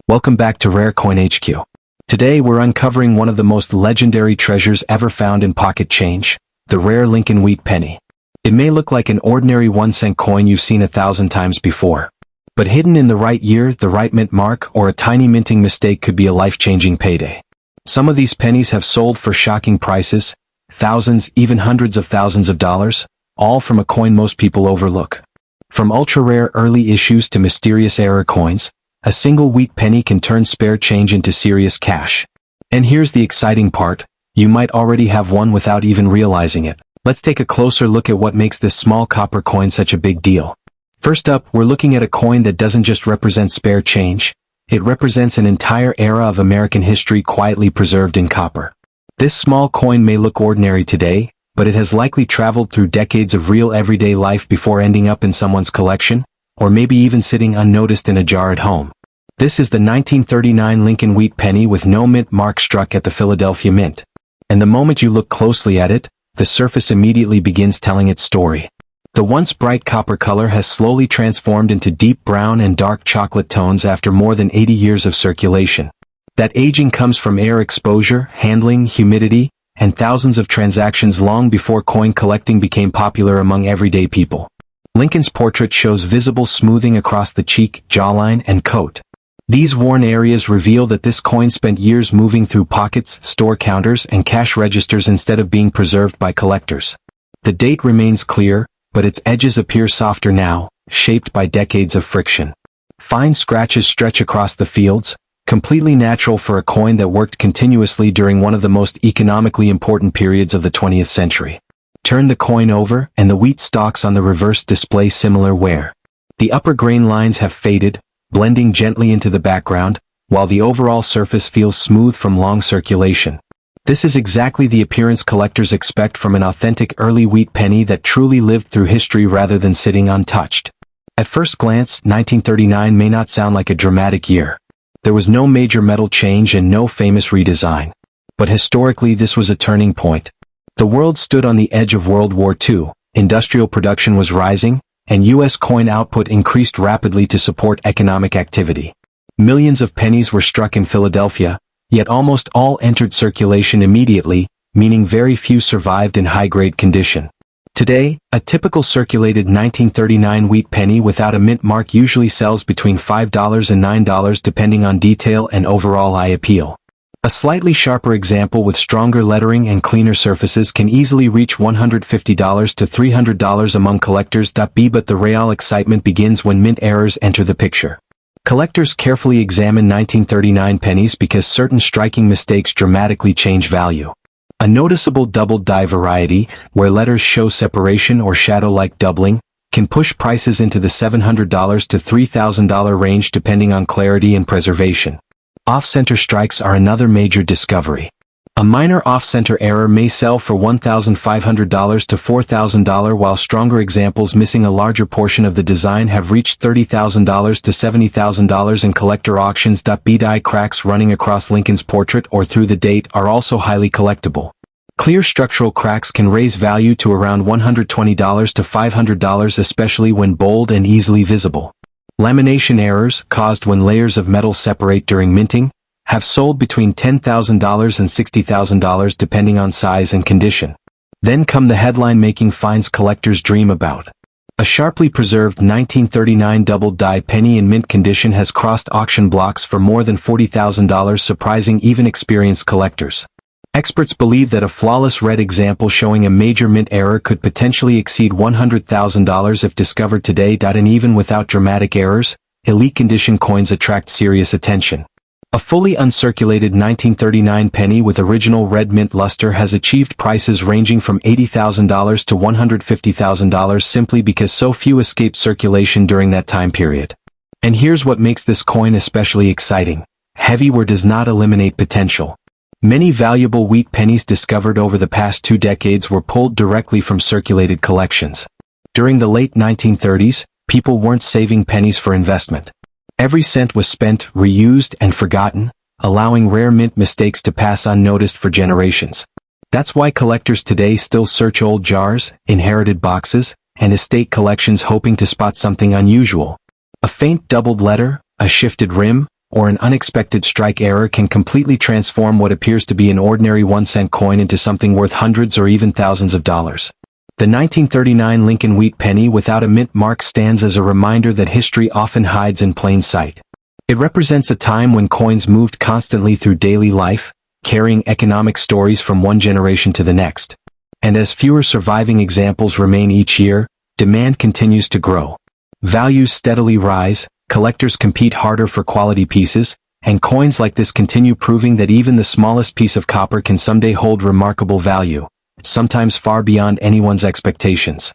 Welcome back to Rare Coin HQ. Today we're uncovering one of the most legendary treasures ever found in pocket change, the rare Lincoln Wheat Penny. It may look like an ordinary 1-cent coin you've seen 1,000 times before. But hidden in the right year, the right mint mark, or a tiny minting mistake could be a life-changing payday. Some of these pennies have sold for shocking prices, thousands, even hundreds of thousands of dollars, all from a coin most people overlook. From ultra-rare early issues to mysterious error coins, a single wheat penny can turn spare change into serious cash. And here's the exciting part, you might already have one without even realizing it. Let's take a closer look at what makes this small copper coin such a big deal. First up, we're looking at a coin that doesn't just represent spare change, it represents an entire era of American history quietly preserved in copper. This small coin may look ordinary today, but it has likely traveled through decades of real everyday life before ending up in someone's collection, or maybe even sitting unnoticed in a jar at home. This is the 1939 Lincoln Wheat Penny with no mint mark struck at the Philadelphia Mint. And the moment you look closely at it, the surface immediately begins telling its story. The once bright copper color has slowly transformed into deep brown and dark chocolate tones after more than 80 years of circulation. That aging comes from air exposure, handling, humidity, and thousands of transactions long before coin collecting became popular among everyday people. Lincoln's portrait shows visible smoothing across the cheek, jawline, and coat. These worn areas reveal that this coin spent years moving through pockets, store counters, and cash registers instead of being preserved by collectors. The date remains clear, but its edges appear softer now, shaped by decades of friction. Fine scratches stretch across the fields, completely natural for a coin that worked continuously during one of the most economically important periods of the 20th century. Turn the coin over, and the wheat stalks on the reverse display similar wear. The upper grain lines have faded, blending gently into the background, while the overall surface feels smooth from long circulation. This is exactly the appearance collectors expect from an authentic early wheat penny that truly lived through history rather than sitting untouched. At first glance, 1939 may not sound like a dramatic year. There was no major metal change and no famous redesign. But historically this was a turning point. The world stood on the edge of World War II, industrial production was rising, and U.S. coin output increased rapidly to support economic activity. Millions of pennies were struck in Philadelphia, yet almost all entered circulation immediately, meaning very few survived in high-grade condition. Today, a typical circulated 1939 wheat penny without a mint mark usually sells between $5 and $9 depending on detail and overall eye appeal. A slightly sharper example with stronger lettering and cleaner surfaces can easily reach $150 to $300 among collectors. But the real excitement begins when mint errors enter the picture. Collectors carefully examine 1939 pennies because certain striking mistakes dramatically change value. A noticeable doubled die variety, where letters show separation or shadow-like doubling, can push prices into the $700 to $3,000 range depending on clarity and preservation. Off-center strikes are another major discovery. A minor off-center error may sell for $1,500 to $4,000 while stronger examples missing a larger portion of the design have reached $30,000 to $70,000 in collector auctions. Die cracks running across Lincoln's portrait or through the date are also highly collectible. Clear structural cracks can raise value to around $120 to $500 especially when bold and easily visible. Lamination errors, caused when layers of metal separate during minting, have sold between $10,000 and $60,000 depending on size and condition. Then come the headline-making finds collectors dream about. A sharply preserved 1939 doubled die penny in mint condition has crossed auction blocks for more than $40,000, surprising even experienced collectors. Experts believe that a flawless red example showing a major mint error could potentially exceed $100,000 if discovered today. And even without dramatic errors, elite condition coins attract serious attention. A fully uncirculated 1939 penny with original red mint luster has achieved prices ranging from $80,000 to $150,000 simply because so few escaped circulation during that time period. And here's what makes this coin especially exciting. Heavy wear does not eliminate potential. Many valuable wheat pennies discovered over the past 2 decades were pulled directly from circulated collections. During the late 1930s, people weren't saving pennies for investment. Every cent was spent, reused, and forgotten, allowing rare mint mistakes to pass unnoticed for generations. That's why collectors today still search old jars, inherited boxes, and estate collections hoping to spot something unusual. A faint doubled letter, a shifted rim, or an unexpected strike error can completely transform what appears to be an ordinary 1-cent coin into something worth hundreds or even thousands of dollars. The 1939 Lincoln Wheat Penny without a mint mark stands as a reminder that history often hides in plain sight. It represents a time when coins moved constantly through daily life, carrying economic stories from one generation to the next. And as fewer surviving examples remain each year, demand continues to grow. Values steadily rise, collectors compete harder for quality pieces, and coins like this continue proving that even the smallest piece of copper can someday hold remarkable value, sometimes far beyond anyone's expectations.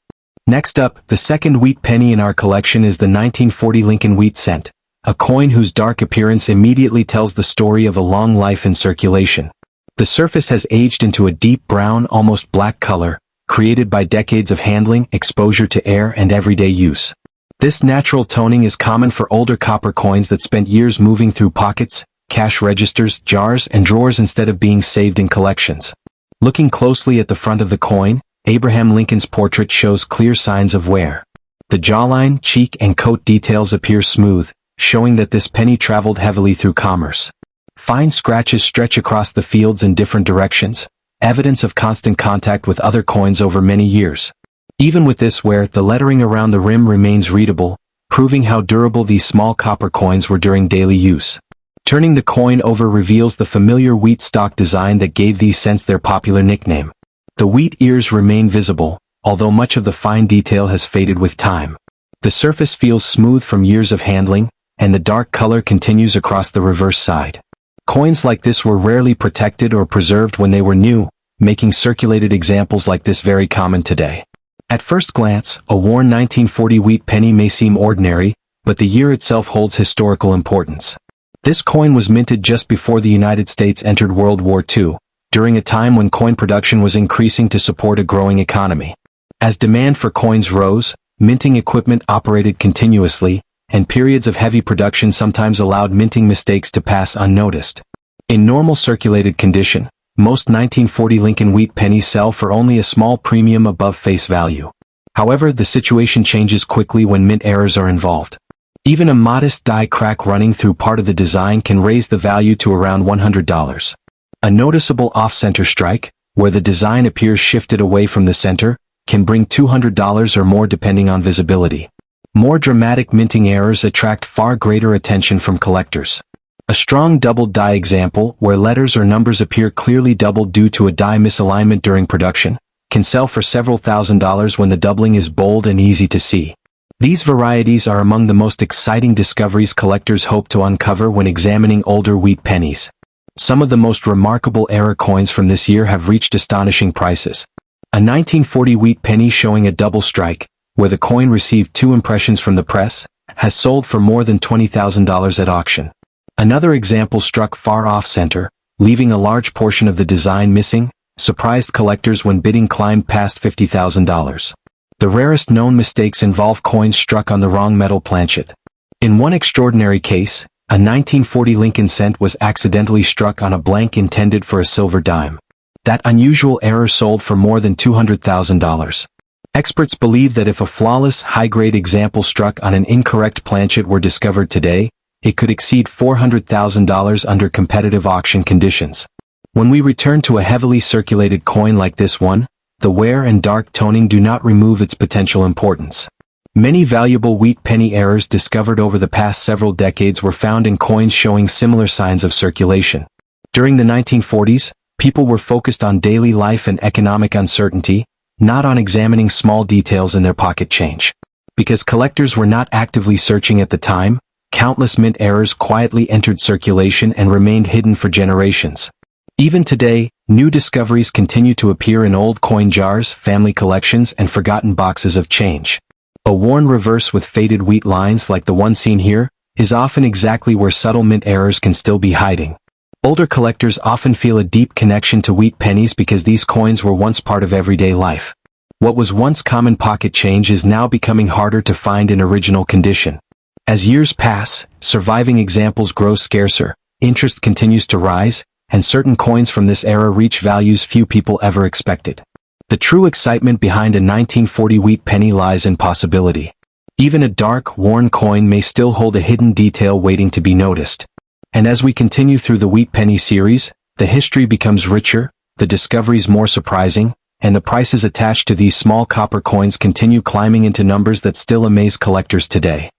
Next up, the second wheat penny in our collection is the 1940 Lincoln Wheat Cent, a coin whose dark appearance immediately tells the story of a long life in circulation. The surface has aged into a deep brown, almost black color, created by decades of handling, exposure to air, and everyday use. This natural toning is common for older copper coins that spent years moving through pockets, cash registers, jars, and drawers instead of being saved in collections. Looking closely at the front of the coin, Abraham Lincoln's portrait shows clear signs of wear. The jawline, cheek, and coat details appear smooth, showing that this penny traveled heavily through commerce. Fine scratches stretch across the fields in different directions, evidence of constant contact with other coins over many years. Even with this wear, the lettering around the rim remains readable, proving how durable these small copper coins were during daily use. Turning the coin over reveals the familiar wheat stalk design that gave these cents their popular nickname. The wheat ears remain visible, although much of the fine detail has faded with time. The surface feels smooth from years of handling, and the dark color continues across the reverse side. Coins like this were rarely protected or preserved when they were new, making circulated examples like this very common today. At first glance, a worn 1940 wheat penny may seem ordinary, but the year itself holds historical importance. This coin was minted just before the United States entered World War II, during a time when coin production was increasing to support a growing economy. As demand for coins rose, minting equipment operated continuously, and periods of heavy production sometimes allowed minting mistakes to pass unnoticed. In normal circulated condition, most 1940 Lincoln Wheat pennies sell for only a small premium above face value. However, the situation changes quickly when mint errors are involved. Even a modest die crack running through part of the design can raise the value to around $100. A noticeable off-center strike, where the design appears shifted away from the center, can bring $200 or more depending on visibility. More dramatic minting errors attract far greater attention from collectors. A strong doubled die example, where letters or numbers appear clearly doubled due to a die misalignment during production, can sell for several $1,000s when the doubling is bold and easy to see. These varieties are among the most exciting discoveries collectors hope to uncover when examining older wheat pennies. Some of the most remarkable error coins from this year have reached astonishing prices. A 1940 wheat penny showing a double strike, where the coin received 2 impressions from the press, has sold for more than $20,000 at auction. Another example struck far off-center, leaving a large portion of the design missing, surprised collectors when bidding climbed past $50,000. The rarest known mistakes involve coins struck on the wrong metal planchet. In one extraordinary case, a 1940 Lincoln cent was accidentally struck on a blank intended for a silver dime. That unusual error sold for more than $200,000. Experts believe that if a flawless, high-grade example struck on an incorrect planchet were discovered today, it could exceed $400,000 under competitive auction conditions. When we return to a heavily circulated coin like this one, the wear and dark toning do not remove its potential importance. Many valuable wheat penny errors discovered over the past several decades were found in coins showing similar signs of circulation. During the 1940s, people were focused on daily life and economic uncertainty, not on examining small details in their pocket change. Because collectors were not actively searching at the time, countless mint errors quietly entered circulation and remained hidden for generations. Even today, new discoveries continue to appear in old coin jars, family collections, and forgotten boxes of change. A worn reverse with faded wheat lines like the one seen here is often exactly where subtle mint errors can still be hiding. Older collectors often feel a deep connection to wheat pennies because these coins were once part of everyday life. What was once common pocket change is now becoming harder to find in original condition. As years pass, surviving examples grow scarcer, interest continues to rise, and certain coins from this era reach values few people ever expected. The true excitement behind a 1940 wheat penny lies in possibility. Even a dark, worn coin may still hold a hidden detail waiting to be noticed. And as we continue through the Wheat Penny series, the history becomes richer, the discoveries more surprising, and the prices attached to these small copper coins continue climbing into numbers that still amaze collectors today.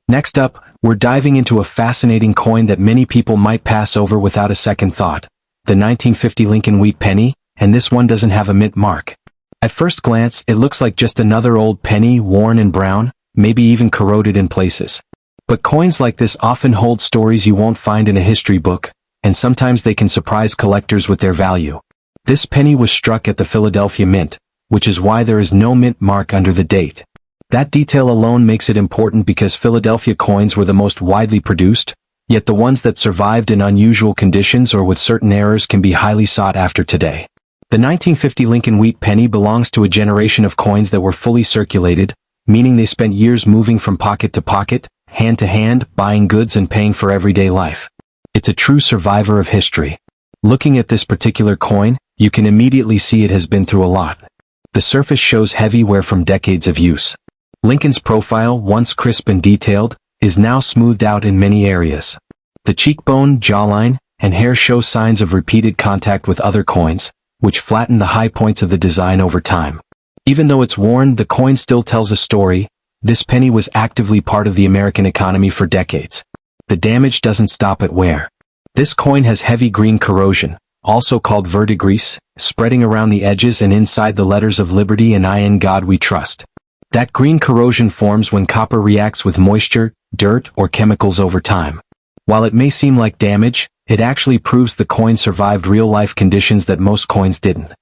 Next up, we're diving into a fascinating coin that many people might pass over without a second thought, the 1950 Lincoln Wheat Penny, and this one doesn't have a mint mark. At first glance, it looks like just another old penny, worn and brown, maybe even corroded in places. But coins like this often hold stories you won't find in a history book, and sometimes they can surprise collectors with their value. This penny was struck at the Philadelphia Mint, which is why there is no mint mark under the date. That detail alone makes it important because Philadelphia coins were the most widely produced, yet the ones that survived in unusual conditions or with certain errors can be highly sought after today. The 1950 Lincoln Wheat Penny belongs to a generation of coins that were fully circulated, meaning they spent years moving from pocket to pocket, hand to hand, buying goods and paying for everyday life. It's a true survivor of history. Looking at this particular coin, you can immediately see it has been through a lot. The surface shows heavy wear from decades of use. Lincoln's profile, once crisp and detailed, is now smoothed out in many areas. The cheekbone, jawline, and hair show signs of repeated contact with other coins, which flatten the high points of the design over time. Even though it's worn, the coin still tells a story. This penny was actively part of the American economy for decades. The damage doesn't stop at wear. This coin has heavy green corrosion, also called verdigris, spreading around the edges and inside the letters of Liberty and In God We Trust. That green corrosion forms when copper reacts with moisture, dirt, or chemicals over time. While it may seem like damage, it actually proves the coin survived real-life conditions that most coins didn't.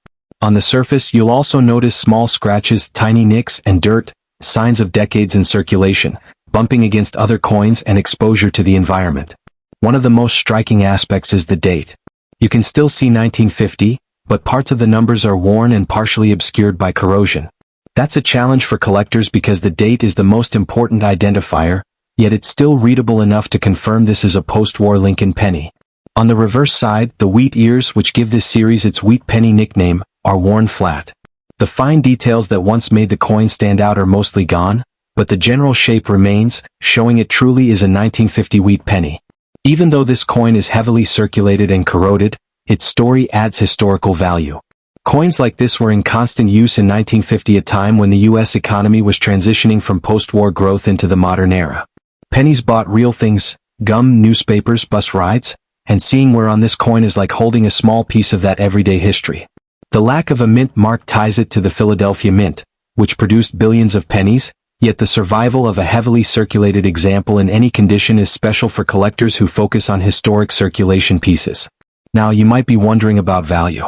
On the surface, you'll also notice small scratches, tiny nicks, and dirt, signs of decades in circulation, bumping against other coins and exposure to the environment. One of the most striking aspects is the date. You can still see 1950, but parts of the numbers are worn and partially obscured by corrosion. That's a challenge for collectors because the date is the most important identifier, yet it's still readable enough to confirm this is a post-war Lincoln penny. On the reverse side, the wheat ears, which give this series its Wheat Penny nickname, are worn flat. The fine details that once made the coin stand out are mostly gone, but the general shape remains, showing it truly is a 1950 wheat penny. Even though this coin is heavily circulated and corroded, its story adds historical value. Coins like this were in constant use in 1950, a time when the U.S. economy was transitioning from post-war growth into the modern era. Pennies bought real things, gum, newspapers, bus rides, and seeing wear on this coin is like holding a small piece of that everyday history. The lack of a mint mark ties it to the Philadelphia Mint, which produced billions of pennies, yet the survival of a heavily circulated example in any condition is special for collectors who focus on historic circulation pieces. Now you might be wondering about value.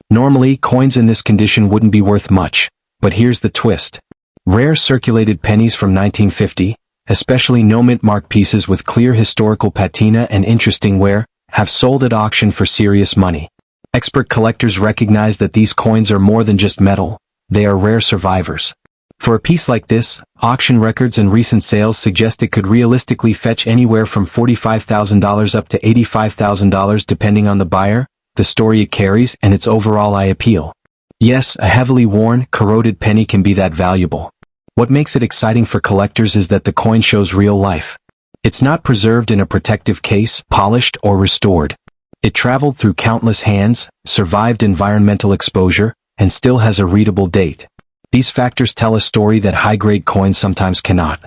Normally, coins in this condition wouldn't be worth much, but here's the twist. Rare circulated pennies from 1950, especially no mint mark pieces with clear historical patina and interesting wear, have sold at auction for serious money. Expert collectors recognize that these coins are more than just metal, they are rare survivors. For a piece like this, auction records and recent sales suggest it could realistically fetch anywhere from $45,000 up to $85,000 depending on the buyer, the story it carries, and its overall eye appeal. Yes, a heavily worn, corroded penny can be that valuable. What makes it exciting for collectors is that the coin shows real life. It's not preserved in a protective case, polished, or restored. It traveled through countless hands, survived environmental exposure, and still has a readable date. These factors tell a story that high-grade coins sometimes cannot.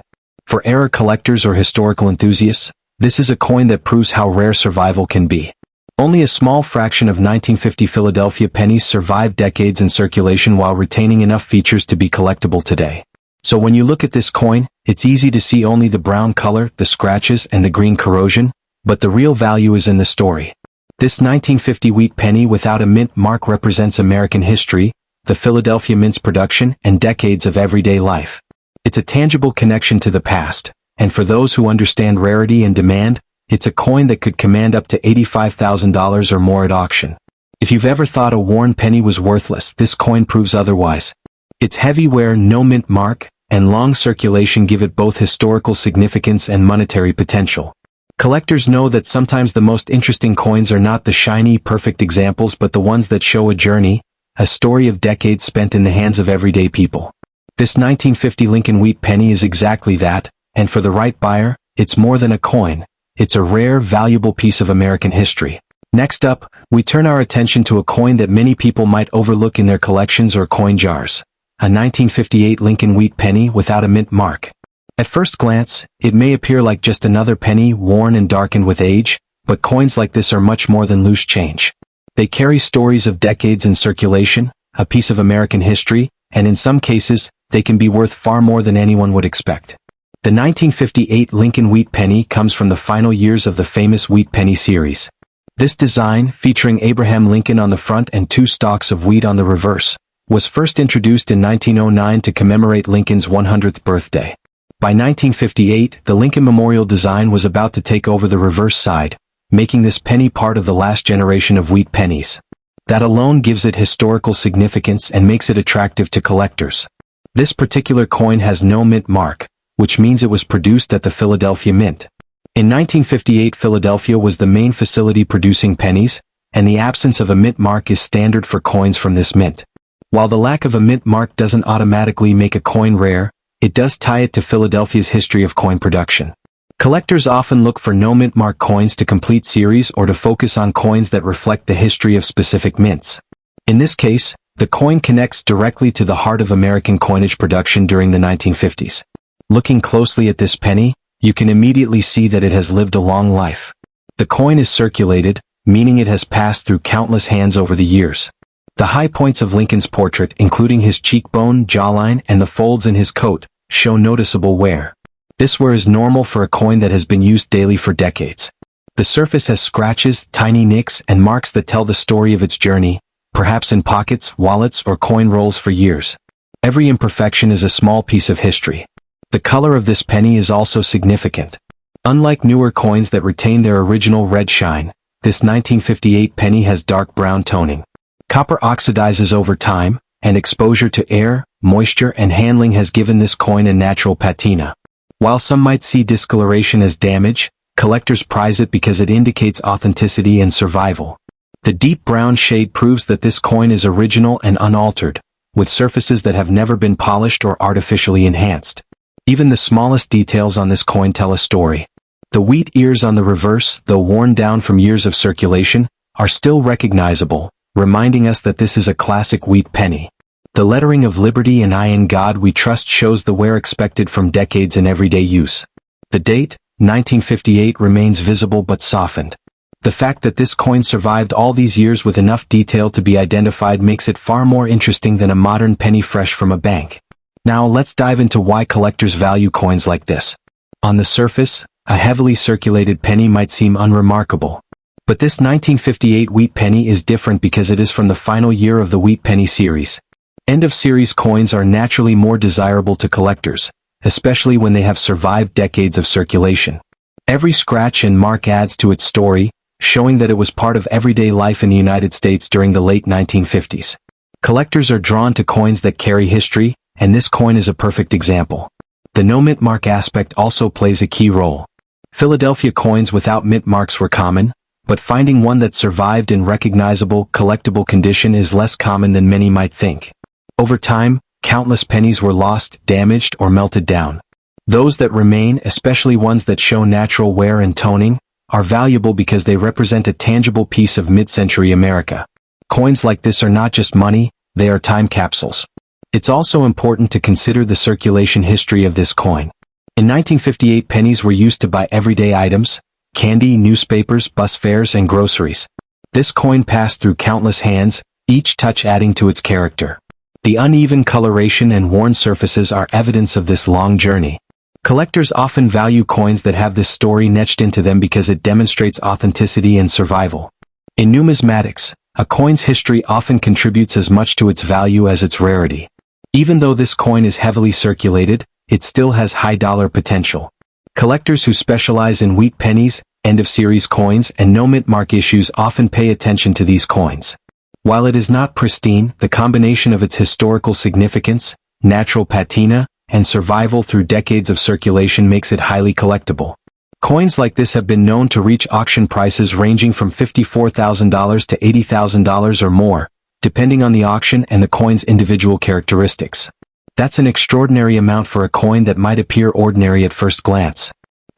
For era collectors or historical enthusiasts, this is a coin that proves how rare survival can be. Only a small fraction of 1950 Philadelphia pennies survived decades in circulation while retaining enough features to be collectible today. So when you look at this coin, it's easy to see only the brown color, the scratches, and the green corrosion, but the real value is in the story. This 1950 wheat penny without a mint mark represents American history, the Philadelphia Mint's production, and decades of everyday life. It's a tangible connection to the past, and for those who understand rarity and demand, it's a coin that could command up to $85,000 or more at auction. If you've ever thought a worn penny was worthless, this coin proves otherwise. Its heavy wear, no mint mark, and long circulation give it both historical significance and monetary potential. Collectors know that sometimes the most interesting coins are not the shiny, perfect examples but the ones that show a journey, a story of decades spent in the hands of everyday people. This 1950 Lincoln Wheat Penny is exactly that, and for the right buyer, it's more than a coin. It's a rare, valuable piece of American history. Next up, we turn our attention to a coin that many people might overlook in their collections or coin jars. A 1958 Lincoln Wheat Penny without a mint mark. At first glance, it may appear like just another penny worn and darkened with age, but coins like this are much more than loose change. They carry stories of decades in circulation, a piece of American history, and in some cases, they can be worth far more than anyone would expect. The 1958 Lincoln Wheat Penny comes from the final years of the famous Wheat Penny series. This design, featuring Abraham Lincoln on the front and 2 stalks of wheat on the reverse, was first introduced in 1909 to commemorate Lincoln's 100th birthday. By 1958, the Lincoln Memorial design was about to take over the reverse side, making this penny part of the last generation of wheat pennies. That alone gives it historical significance and makes it attractive to collectors. This particular coin has no mint mark, which means it was produced at the Philadelphia Mint. In 1958, Philadelphia was the main facility producing pennies, and the absence of a mint mark is standard for coins from this mint. While the lack of a mint mark doesn't automatically make a coin rare, it does tie it to Philadelphia's history of coin production. Collectors often look for no mint mark coins to complete series or to focus on coins that reflect the history of specific mints. In this case, the coin connects directly to the heart of American coinage production during the 1950s. Looking closely at this penny, you can immediately see that it has lived a long life. The coin is circulated, meaning it has passed through countless hands over the years. The high points of Lincoln's portrait, including his cheekbone, jawline, and the folds in his coat, show noticeable wear. This wear is normal for a coin that has been used daily for decades. The surface has scratches, tiny nicks, and marks that tell the story of its journey, perhaps in pockets, wallets, or coin rolls for years. Every imperfection is a small piece of history. The color of this penny is also significant. Unlike newer coins that retain their original red shine, this 1958 penny has dark brown toning. Copper oxidizes over time, and exposure to air, moisture, and handling has given this coin a natural patina. While some might see discoloration as damage, collectors prize it because it indicates authenticity and survival. The deep brown shade proves that this coin is original and unaltered, with surfaces that have never been polished or artificially enhanced. Even the smallest details on this coin tell a story. The wheat ears on the reverse, though worn down from years of circulation, are still recognizable, reminding us that this is a classic wheat penny. The lettering of Liberty and I in God We Trust shows the wear expected from decades in everyday use. The date, 1958, remains visible but softened. The fact that this coin survived all these years with enough detail to be identified makes it far more interesting than a modern penny fresh from a bank. Now let's dive into why collectors value coins like this. On the surface, a heavily circulated penny might seem unremarkable. But this 1958 Wheat Penny is different because it is from the final year of the Wheat Penny series. End-of-series coins are naturally more desirable to collectors, especially when they have survived decades of circulation. Every scratch and mark adds to its story, showing that it was part of everyday life in the United States during the late 1950s. Collectors are drawn to coins that carry history, and this coin is a perfect example. The no mint mark aspect also plays a key role. Philadelphia coins without mint marks were common, but finding one that survived in recognizable, collectible condition is less common than many might think. Over time, countless pennies were lost, damaged, or melted down. Those that remain, especially ones that show natural wear and toning, are valuable because they represent a tangible piece of mid-century America. Coins like this are not just money, they are time capsules. It's also important to consider the circulation history of this coin. In 1958, pennies were used to buy everyday items, candy, newspapers, bus fares, and groceries. This coin passed through countless hands, each touch adding to its character. The uneven coloration and worn surfaces are evidence of this long journey. Collectors often value coins that have this story etched into them because it demonstrates authenticity and survival. In numismatics, a coin's history often contributes as much to its value as its rarity. Even though this coin is heavily circulated, it still has high dollar potential. Collectors who specialize in wheat pennies, end-of-series coins, and no mint mark issues often pay attention to these coins. While it is not pristine, the combination of its historical significance, natural patina, and survival through decades of circulation makes it highly collectible. Coins like this have been known to reach auction prices ranging from $54,000 to $80,000 or more, depending on the auction and the coin's individual characteristics. That's an extraordinary amount for a coin that might appear ordinary at first glance.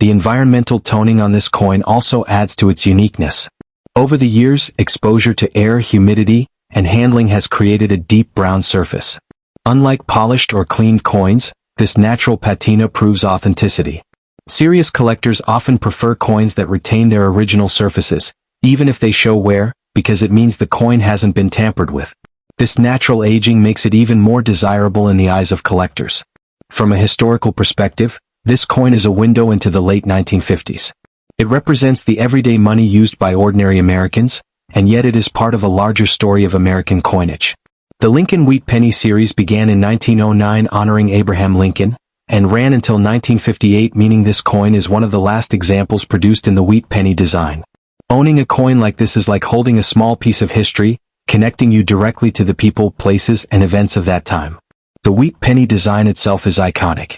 The environmental toning on this coin also adds to its uniqueness. Over the years, exposure to air, humidity, and handling has created a deep brown surface. Unlike polished or cleaned coins, this natural patina proves authenticity. Serious collectors often prefer coins that retain their original surfaces, even if they show wear, because it means the coin hasn't been tampered with. This natural aging makes it even more desirable in the eyes of collectors. From a historical perspective, this coin is a window into the late 1950s. It represents the everyday money used by ordinary Americans, and yet it is part of a larger story of American coinage. The Lincoln Wheat Penny series began in 1909 honoring Abraham Lincoln, and ran until 1958, meaning this coin is one of the last examples produced in the wheat penny design. Owning a coin like this is like holding a small piece of history, connecting you directly to the people, places, and events of that time. The wheat penny design itself is iconic.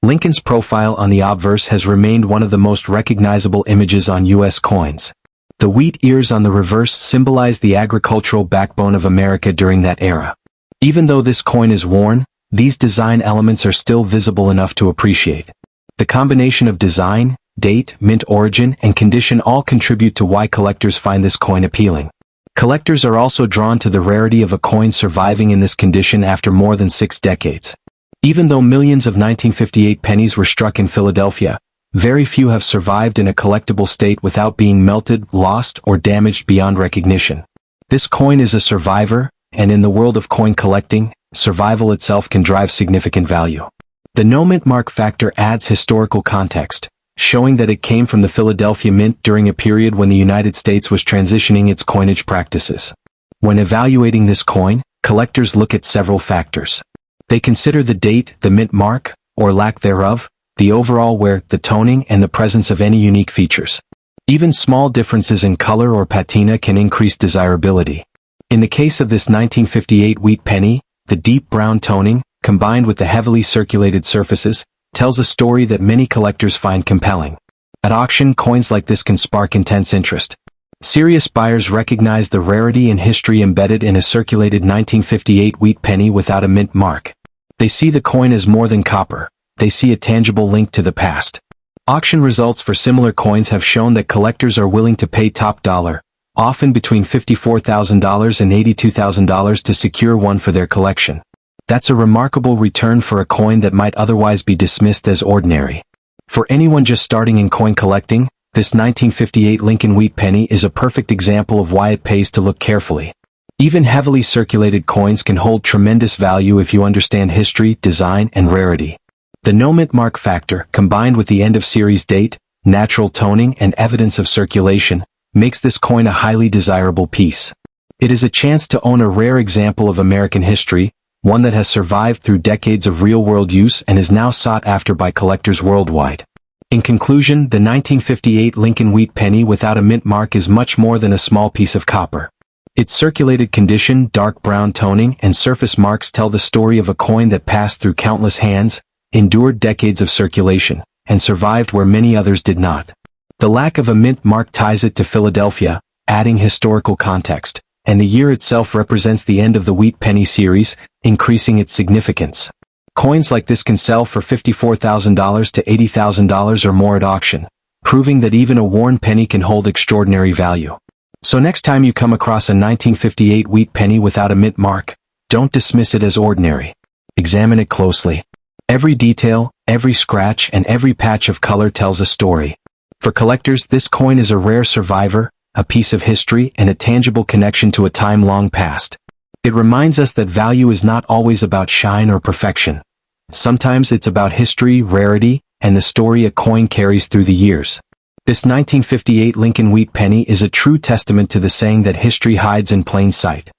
Lincoln's profile on the obverse has remained one of the most recognizable images on U.S. coins. The wheat ears on the reverse symbolize the agricultural backbone of America during that era. Even though this coin is worn, these design elements are still visible enough to appreciate. The combination of design, date, mint origin, and condition all contribute to why collectors find this coin appealing. Collectors are also drawn to the rarity of a coin surviving in this condition after more than 6 decades. Even though millions of 1958 pennies were struck in Philadelphia, very few have survived in a collectible state without being melted, lost, or damaged beyond recognition. This coin is a survivor, and in the world of coin collecting, survival itself can drive significant value. The no mint mark factor adds historical context, showing that it came from the Philadelphia Mint during a period when the United States was transitioning its coinage practices. When evaluating this coin, collectors look at several factors. They consider the date, the mint mark, or lack thereof, the overall wear, the toning, and the presence of any unique features. Even small differences in color or patina can increase desirability. In the case of this 1958 wheat penny, the deep brown toning, combined with the heavily circulated surfaces, tells a story that many collectors find compelling. At auction, coins like this can spark intense interest. Serious buyers recognize the rarity and history embedded in a circulated 1958 wheat penny without a mint mark. They see the coin as more than copper. They see a tangible link to the past. Auction results for similar coins have shown that collectors are willing to pay top dollar, often between $54,000 and $82,000 to secure one for their collection. That's a remarkable return for a coin that might otherwise be dismissed as ordinary. For anyone just starting in coin collecting, this 1958 Lincoln Wheat Penny is a perfect example of why it pays to look carefully. Even heavily circulated coins can hold tremendous value if you understand history, design, and rarity. The no mint mark factor, combined with the end of series date, natural toning, and evidence of circulation, makes this coin a highly desirable piece. It is a chance to own a rare example of American history, one that has survived through decades of real-world use and is now sought after by collectors worldwide. In conclusion, the 1958 Lincoln Wheat Penny without a mint mark is much more than a small piece of copper. Its circulated condition, dark brown toning, and surface marks tell the story of a coin that passed through countless hands, endured decades of circulation, and survived where many others did not. The lack of a mint mark ties it to Philadelphia, adding historical context, and the year itself represents the end of the Wheat Penny series, increasing its significance. Coins like this can sell for $54,000 to $80,000 or more at auction, proving that even a worn penny can hold extraordinary value. So next time you come across a 1958 wheat penny without a mint mark, don't dismiss it as ordinary. Examine it closely. Every detail, every scratch, and every patch of color tells a story. For collectors, this coin is a rare survivor, a piece of history, and a tangible connection to a time long past. It reminds us that value is not always about shine or perfection. Sometimes it's about history, rarity, and the story a coin carries through the years. This 1958 Lincoln Wheat Penny is a true testament to the saying that history hides in plain sight.